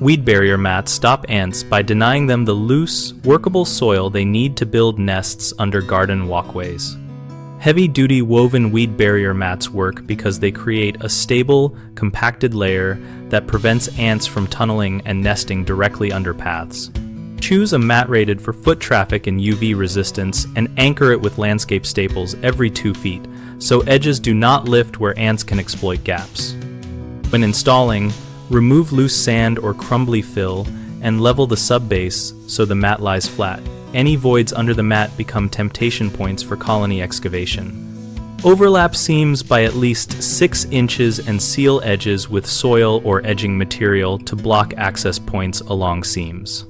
Weed barrier mats stop ants by denying them the loose, workable soil they need to build nests under garden walkways. Heavy-duty woven weed barrier mats work because they create a stable, compacted layer that prevents ants from tunneling and nesting directly under paths. Choose a mat rated for foot traffic and UV resistance and anchor it with landscape staples every 2 feet, so edges do not lift where ants can exploit gaps. When installing, remove loose sand or crumbly fill and level the subbase so the mat lies flat. Any voids under the mat become temptation points for colony excavation. Overlap seams by at least 6 inches and seal edges with soil or edging material to block access points along seams.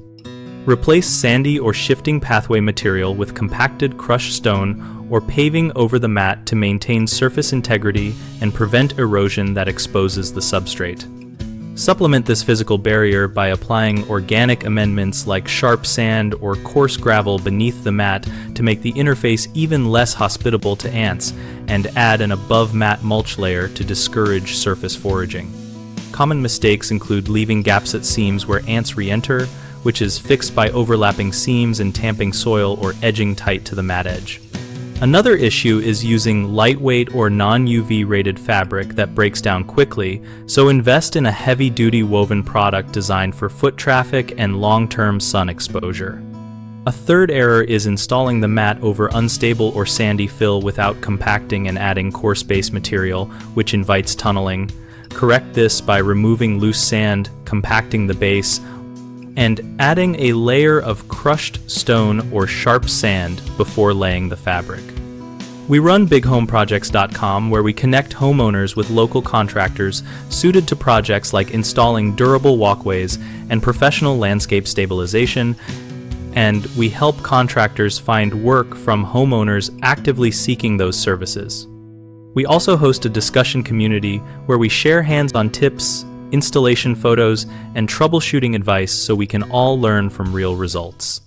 Replace sandy or shifting pathway material with compacted crushed stone or paving over the mat to maintain surface integrity and prevent erosion that exposes the substrate. Supplement this physical barrier by applying organic amendments like sharp sand or coarse gravel beneath the mat to make the interface even less hospitable to ants, and add an above-mat mulch layer to discourage surface foraging. Common mistakes include leaving gaps at seams where ants re-enter, which is fixed by overlapping seams and tamping soil or edging tight to the mat edge. Another issue is using lightweight or non-UV rated fabric that breaks down quickly, so invest in a heavy-duty woven product designed for foot traffic and long-term sun exposure. A third error is installing the mat over unstable or sandy fill without compacting and adding coarse base material, which invites tunneling. Correct this by removing loose sand, compacting the base, and adding a layer of crushed stone or sharp sand before laying the fabric. We run bighomeprojects.com, where we connect homeowners with local contractors suited to projects like installing durable walkways and professional landscape stabilization, and we help contractors find work from homeowners actively seeking those services. We also host a discussion community where we share hands-on tips, installation photos, and troubleshooting advice so we can all learn from real results.